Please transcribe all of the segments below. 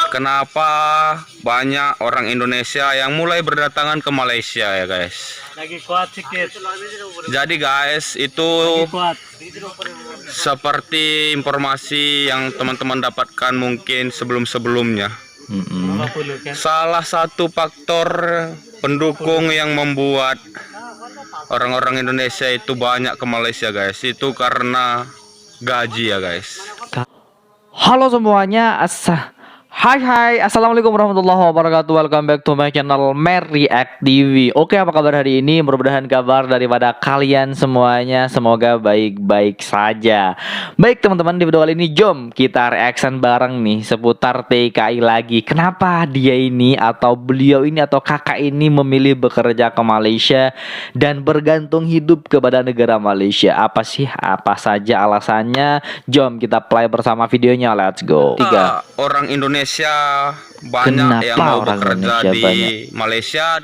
Kenapa banyak orang Indonesia yang mulai berdatangan ke Malaysia ya guys? Lagi kuat sedikit. Jadi guys, itu Kuat. seperti informasi yang teman-teman dapatkan mungkin sebelum-sebelumnya. Salah satu faktor pendukung yang membuat orang-orang Indonesia itu banyak ke Malaysia guys, itu karena gaji ya guys. Halo semuanya, Hai, assalamualaikum warahmatullahi wabarakatuh. Welcome back to my channel React TV. Oke, apa kabar hari ini? Mudah-mudahan kabar daripada kalian semuanya semoga baik-baik saja. Baik teman-teman, di video kali ini jom kita reaction bareng nih seputar TKI lagi. Kenapa dia ini atau beliau ini atau kakak ini memilih bekerja ke Malaysia dan bergantung hidup kepada negara Malaysia? Apa sih? Apa saja alasannya? Jom kita play bersama videonya. Let's go. 3. Orang Indonesia banyak yang mau bekerja di Malaysia.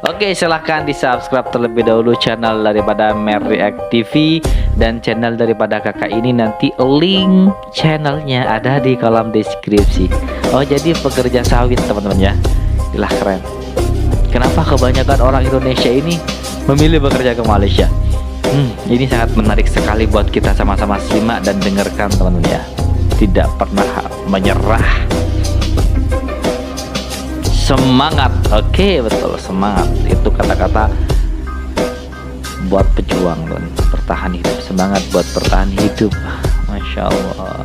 Oke, silahkan di subscribe terlebih dahulu channel daripada React TV dan channel daripada kakak ini. Nanti link channelnya ada di kolom deskripsi. Oh, jadi pekerja sawit teman-teman ya. Ilah keren. Kenapa kebanyakan orang Indonesia ini memilih bekerja ke Malaysia? Ini sangat menarik sekali buat kita sama-sama simak dan dengarkan teman-teman ya. Tidak pernah menyerah, semangat. Oke, betul, semangat itu kata-kata buat pejuang dan bertahan hidup. Semangat buat bertahan hidup. Masya Allah.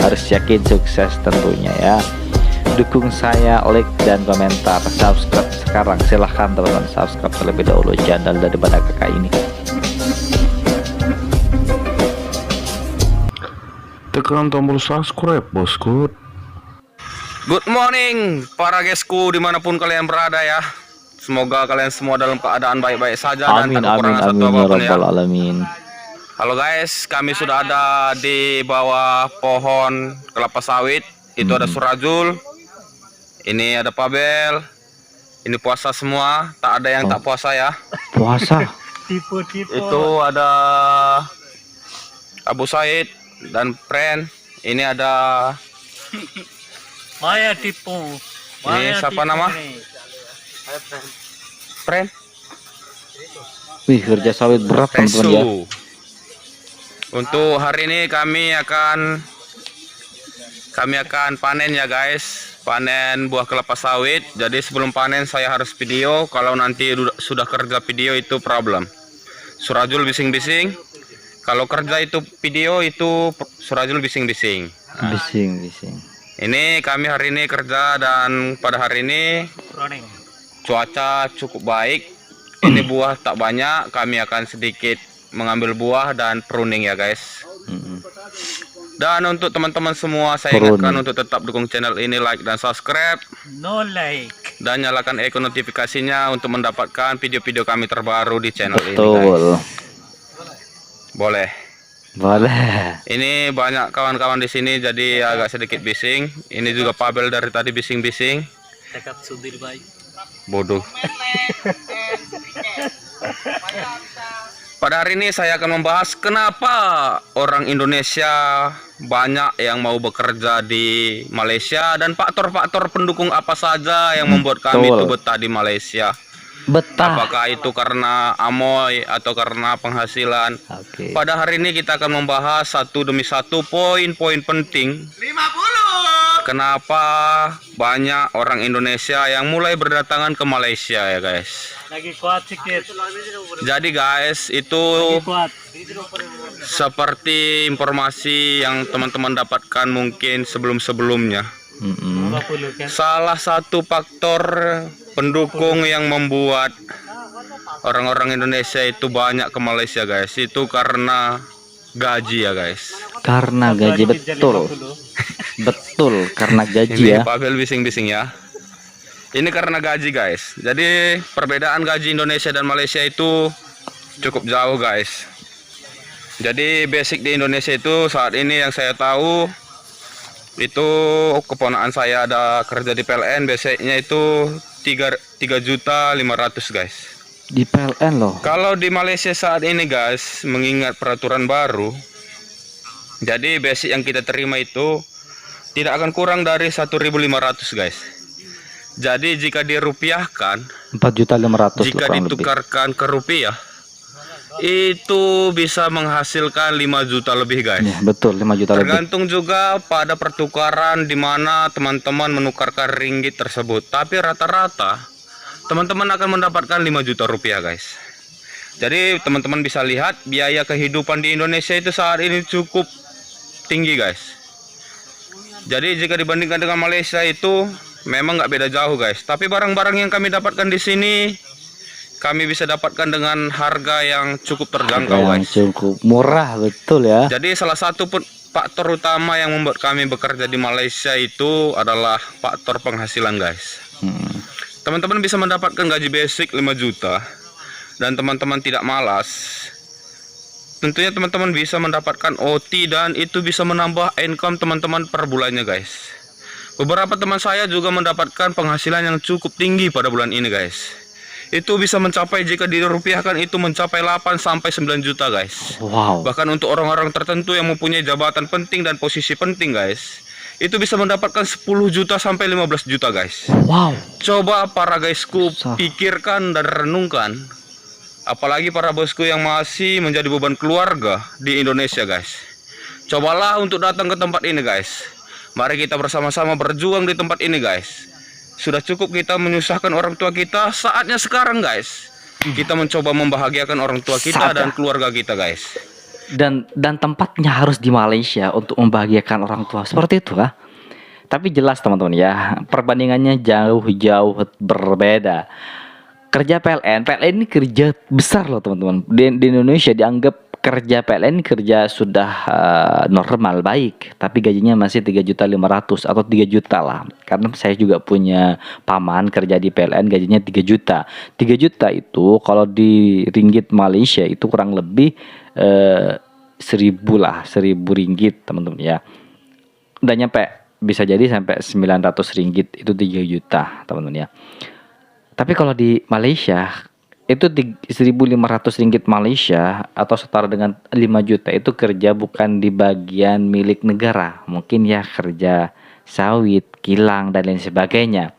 Harus yakin sukses tentunya ya. Dukung saya, like dan komentar, subscribe sekarang. Silahkan teman-teman subscribe terlebih dahulu channel daripada kakak ini. Tekan tombol subscribe bosku. Good morning para guysku dimanapun kalian berada ya. Semoga kalian semua dalam keadaan baik-baik saja dan tak kekurangan satu apapun ya. Halo guys, kami sudah ada di bawah pohon kelapa sawit. Itu ada Surajul, ini ada Pabel, ini puasa semua, tak ada yang tak puasa ya. Puasa. Tipe-tipe. Itu ada Abu Said dan Pren. Ini ada Maya tipu. Ini siapa nama? Pren. Wih, kerja sawit berat teman-teman ya. Untuk hari ini kami akan panen ya guys. Panen buah kelapa sawit. Jadi sebelum panen saya harus video. Kalau nanti sudah kerja video itu problem. Surajul bising-bising. Kalau kerja itu video itu Surajul bising-bising. Bising. Ini kami hari ini kerja dan pada hari ini cuaca cukup baik. Ini buah tak banyak. Kami akan sedikit mengambil buah dan pruning ya guys. Dan untuk teman-teman semua saya ingatkan untuk tetap dukung channel ini, like dan subscribe. No like. Dan nyalakan icon notifikasinya untuk mendapatkan video-video kami terbaru di channel ini guys. Boleh. Ini banyak kawan-kawan di sini jadi agak sedikit bising. Ini juga Pabel dari tadi bising-bising. Tekap sudir baik. Bodoh. Pada hari ini saya akan membahas kenapa orang Indonesia banyak yang mau bekerja di Malaysia dan faktor-faktor pendukung apa saja yang membuat kami itu betah di Malaysia. Apakah itu karena amoy atau karena penghasilan? Pada hari ini kita akan membahas satu demi satu poin-poin penting. 50. Kenapa banyak orang Indonesia yang mulai berdatangan ke Malaysia ya guys? Lagi kuat sedikit. Jadi guys, itu seperti informasi yang teman-teman dapatkan mungkin sebelum-sebelumnya. Salah satu faktor pendukung yang membuat orang-orang Indonesia itu banyak ke Malaysia guys, itu karena gaji ya guys. Karena gaji, betul. Betul, karena gaji ya. Ini Pavel bising-bising ya. Ini karena gaji guys. Jadi perbedaan gaji Indonesia dan Malaysia itu cukup jauh guys. Jadi basic di Indonesia itu saat ini yang saya tahu itu keponakan saya ada kerja di PLN, basicnya itu 3.500.000 guys. Di PLN loh. Kalau di Malaysia saat ini guys, mengingat peraturan baru, Jadi basic yang kita terima itu tidak akan kurang dari 1.500 guys. Jadi jika dirupiahkan, 4.500.000 jika kurang lebih. ditukarkan ke rupiah, itu bisa menghasilkan 5 juta lebih guys. Ya, betul, 5 juta lebih. Tergantung juga pada pertukaran di mana teman-teman menukarkan ringgit tersebut. Tapi rata-rata teman-teman akan mendapatkan 5 juta rupiah guys. Jadi teman-teman bisa lihat biaya kehidupan di Indonesia itu saat ini cukup tinggi guys. Jadi jika dibandingkan dengan Malaysia itu memang nggak beda jauh guys. Tapi barang-barang yang kami dapatkan di sini kami bisa dapatkan dengan harga yang cukup terjangkau Yang guys. cukup murah, betul ya. Jadi salah satu faktor utama yang membuat kami bekerja di Malaysia itu adalah faktor penghasilan guys. Teman-teman bisa mendapatkan gaji basic 5 juta dan teman-teman tidak malas. Tentunya teman-teman bisa mendapatkan OT dan itu bisa menambah income teman-teman per bulannya guys. Beberapa teman saya juga mendapatkan penghasilan yang cukup tinggi pada bulan ini guys. Itu bisa mencapai, jika dirupiahkan itu mencapai 8 sampai 9 juta guys. Wow. Bahkan untuk orang-orang tertentu yang mempunyai jabatan penting dan posisi penting guys, itu bisa mendapatkan 10 juta sampai 15 juta guys. Wow. Coba para guysku Susah. pikirkan dan renungkan. Apalagi para bosku yang masih menjadi beban keluarga di Indonesia guys. Cobalah untuk datang ke tempat ini guys. Mari kita bersama-sama berjuang di tempat ini guys. Sudah cukup kita menyusahkan orang tua kita, saatnya sekarang guys kita mencoba membahagiakan orang tua kita dan keluarga kita guys. Dan tempatnya harus di Malaysia untuk membahagiakan orang tua, seperti itu kah? Tapi jelas teman-teman ya, perbandingannya jauh-jauh berbeda. Kerja PLN ini kerja besar loh teman-teman. Di Indonesia dianggap kerja PLN kerja sudah normal baik, tapi gajinya masih 3.500.000 atau 3 juta lah. Karena saya juga punya paman kerja di PLN, gajinya 3 juta. 3 juta itu kalau di ringgit Malaysia itu kurang lebih 1.000 lah, 1.000 ringgit teman-teman ya. Udah nyampe, bisa jadi sampai 900 ringgit, itu 3 juta teman-teman ya. Tapi kalau di Malaysia itu 1.500 ringgit Malaysia atau setara dengan 5 juta itu kerja bukan di bagian milik negara, mungkin ya kerja sawit, kilang dan lain sebagainya.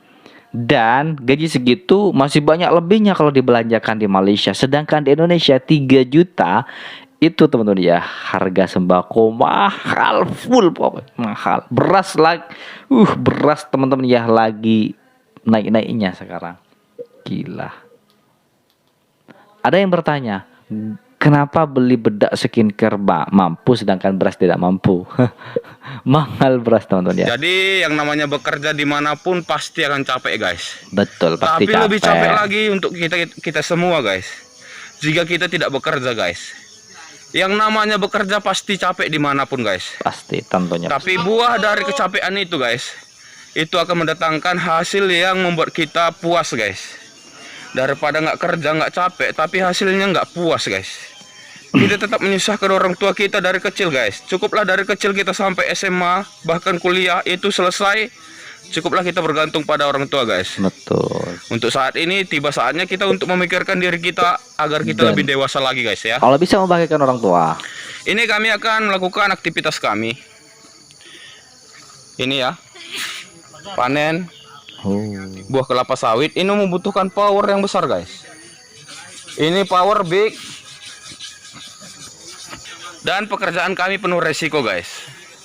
Dan gaji segitu masih banyak lebihnya kalau dibelanjakan di Malaysia. Sedangkan di Indonesia 3 juta itu teman-teman ya, harga sembako mahal, full pokoknya mahal. Beras beras teman-teman ya lagi naik-naiknya sekarang. Gila. Ada yang bertanya, kenapa beli bedak skincare mampu sedangkan beras tidak mampu? Mahal beras teman-teman ya. Jadi yang namanya bekerja dimanapun pasti akan capek guys. Betul, pasti Tapi capek. lebih capek lagi untuk kita semua guys, jika kita tidak bekerja guys. Yang namanya bekerja pasti capek dimanapun guys. Pasti tentunya. Tapi buah dari kecapean itu guys, itu akan mendatangkan hasil yang membuat kita puas guys. Daripada nggak kerja nggak capek tapi hasilnya nggak puas guys. Kita tetap menyusahkan orang tua kita dari kecil guys. Cukuplah dari kecil kita sampai SMA bahkan kuliah itu selesai, cukuplah kita bergantung pada orang tua guys. Betul. Untuk saat ini tiba saatnya kita untuk memikirkan diri kita agar kita lebih dewasa lagi guys ya. Kalau bisa membahagiakan orang tua. Ini kami akan melakukan aktivitas kami. Ini ya, panen buah kelapa sawit. Ini membutuhkan power yang besar guys. Ini power big. Dan pekerjaan kami penuh resiko guys.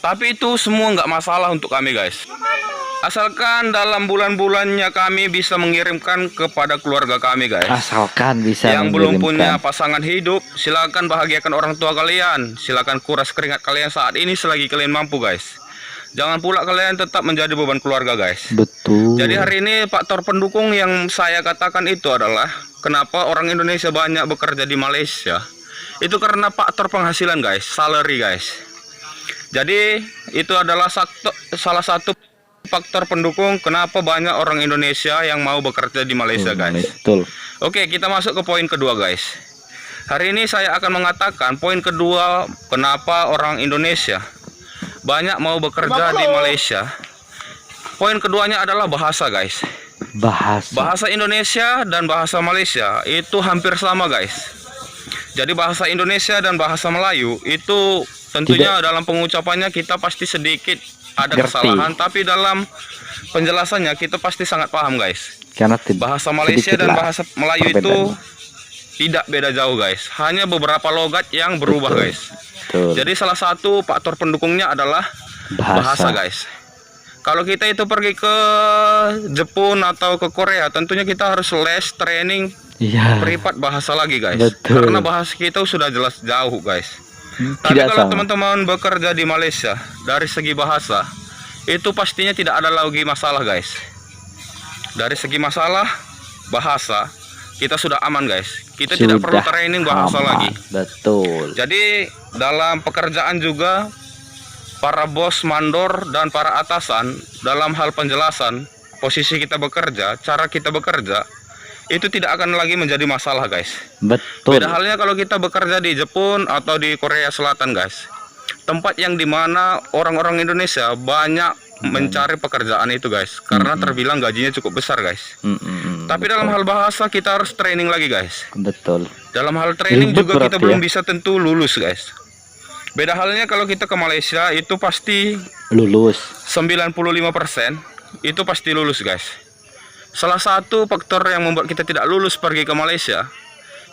Tapi itu semua nggak masalah untuk kami guys. Asalkan dalam bulan-bulannya kami bisa mengirimkan kepada keluarga kami guys. Asalkan bisa yang belum punya mengirimkan. pasangan hidup, silakan bahagiakan orang tua kalian. Silakan kuras keringat kalian saat ini selagi kalian mampu guys. Jangan pula kalian tetap menjadi beban keluarga guys. Betul. Jadi hari ini faktor pendukung yang saya katakan itu adalah kenapa orang Indonesia banyak bekerja di Malaysia. Itu karena faktor penghasilan guys, salary guys. Jadi itu adalah salah satu faktor pendukung kenapa banyak orang Indonesia yang mau bekerja di Malaysia guys. Betul. Oke, kita masuk ke poin kedua guys. Hari ini saya akan mengatakan poin kedua kenapa orang Indonesia banyak mau bekerja di Malaysia. Poin keduanya adalah bahasa guys. Bahasa Indonesia dan bahasa Malaysia itu hampir sama guys. Jadi bahasa Indonesia dan bahasa Melayu itu Tentunya dalam pengucapannya kita pasti sedikit ada Ngerti. kesalahan, tapi dalam penjelasannya kita pasti sangat paham guys. Karena Bahasa Malaysia sedikit dan lah bahasa Melayu itu perbedaannya. tidak beda jauh guys. Hanya beberapa logat yang berubah Betul. guys. Betul. Jadi salah satu faktor pendukungnya adalah bahasa guys. Kalau kita itu pergi ke Jepun atau ke Korea, tentunya kita harus les training Iya. privat bahasa lagi guys. Betul. Karena bahasa kita sudah jelas jauh guys. Tapi Tidak kalau sama. teman-teman bekerja di Malaysia dari segi bahasa, itu pastinya tidak ada lagi masalah guys. Dari segi masalah bahasa, kita sudah aman guys. Kita tidak perlu training bahasa aman. lagi. Betul. Jadi dalam pekerjaan juga para bos mandor dan para atasan dalam hal penjelasan posisi kita bekerja, cara kita bekerja itu tidak akan lagi menjadi masalah guys. Betul. Beda halnya kalau kita bekerja di Jepun atau di Korea Selatan guys. Tempat yang dimana orang-orang Indonesia banyak mencari pekerjaan itu guys, karena terbilang gajinya cukup besar guys. Tapi dalam hal bahasa kita harus training lagi guys. Betul. Dalam hal training Ribet juga kita berarti belum ya? bisa tentu lulus guys. Beda halnya kalau kita ke Malaysia itu pasti Lulus. 95% itu pasti lulus guys. Salah satu faktor yang membuat kita tidak lulus pergi ke Malaysia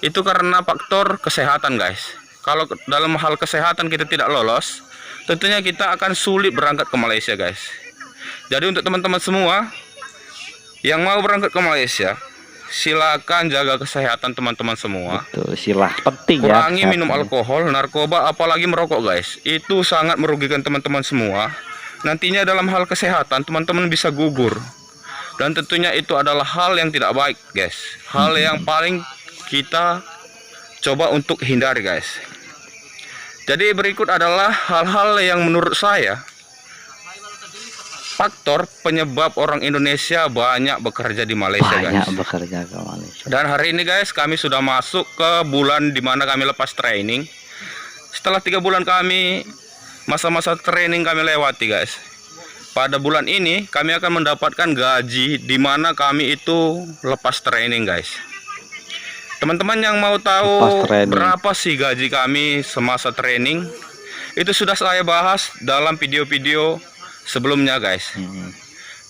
itu karena faktor kesehatan guys. Kalau dalam hal kesehatan kita tidak lolos, tentunya kita akan sulit berangkat ke Malaysia guys. Jadi untuk teman-teman semua yang mau berangkat ke Malaysia, silakan jaga kesehatan teman-teman semua. Betul. Silah penting ya. Kurangi minum kesehatan. alkohol, narkoba, apalagi merokok guys. Itu sangat merugikan teman-teman semua. Nantinya dalam hal kesehatan teman-teman bisa gugur. Dan tentunya itu adalah hal yang tidak baik guys. Hal yang paling kita coba untuk hindari guys. Jadi berikut adalah hal-hal yang menurut saya faktor penyebab orang Indonesia banyak bekerja di Malaysia Banyak guys. bekerja ke Malaysia. Dan hari ini guys kami sudah masuk ke bulan dimana kami lepas training. Setelah 3 bulan kami masa-masa training kami lewati guys. Pada bulan ini kami akan mendapatkan gaji dimana kami itu lepas training guys. Teman-teman yang mau tahu Lepas training. berapa sih gaji kami semasa training, itu sudah saya bahas dalam video-video sebelumnya guys.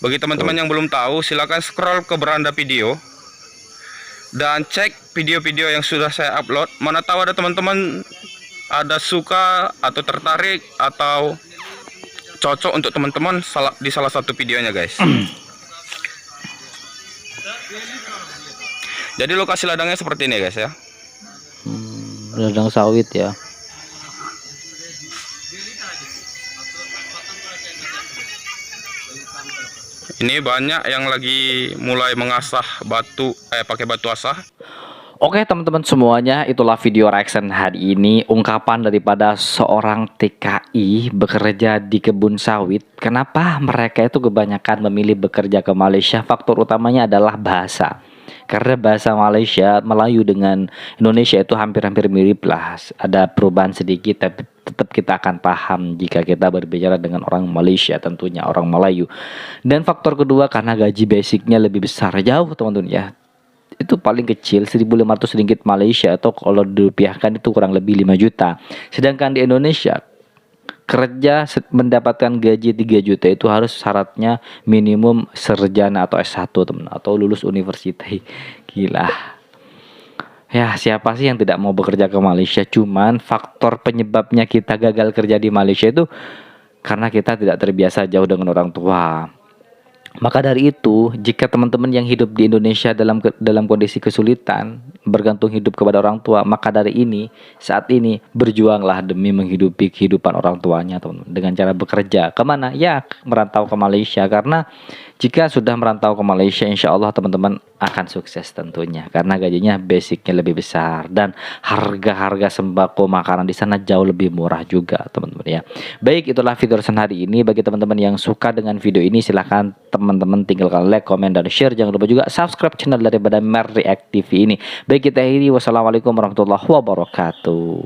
Bagi teman-teman yang belum tahu, silakan scroll ke beranda video dan cek video-video yang sudah saya upload. Mana tahu ada teman-teman ada suka atau tertarik atau cocok untuk teman-teman di salah satu videonya guys. Jadi lokasi ladangnya seperti ini guys ya. Ladang sawit ya. Ini banyak yang lagi mulai mengasah batu pakai batu asah. Oke teman-teman semuanya, itulah video reaction hari ini. Ungkapan daripada seorang TKI bekerja di kebun sawit. Kenapa mereka itu kebanyakan memilih bekerja ke Malaysia? Faktor utamanya adalah bahasa. Karena bahasa Malaysia, Melayu dengan Indonesia itu hampir-hampir mirip lah. Ada perubahan sedikit, tapi tetap kita akan paham jika kita berbicara dengan orang Malaysia, tentunya orang Melayu. Dan faktor kedua karena gaji basicnya lebih besar, jauh teman-teman ya. Itu paling kecil 1.500 ringgit Malaysia, atau kalau dirupiahkan itu kurang lebih 5 juta. Sedangkan di Indonesia kerja mendapatkan gaji 3 juta itu harus syaratnya minimum sarjana atau S1 teman, atau lulus universitas. Gila. Ya, siapa sih yang tidak mau bekerja ke Malaysia? Cuman faktor penyebabnya kita gagal kerja di Malaysia itu karena kita tidak terbiasa jauh dengan orang tua. Maka dari itu, jika teman-teman yang hidup di Indonesia dalam kondisi kesulitan, bergantung hidup kepada orang tua, maka dari ini, saat ini berjuanglah demi menghidupi kehidupan orang tuanya, teman-teman, dengan cara bekerja. Kemana? Ya, merantau ke Malaysia. Karena jika sudah merantau ke Malaysia, insya Allah teman-teman akan sukses tentunya. Karena gajinya basicnya lebih besar dan harga-harga sembako makanan di sana jauh lebih murah juga, teman-teman ya. Baik, itulah video reaction hari ini. Bagi teman-teman yang suka dengan video ini, silahkan teman-teman tinggalkan like, komen, dan share. Jangan lupa juga subscribe channel daripada Mer React TV ini. Baik, kita akhiri. Wassalamualaikum warahmatullahi wabarakatuh.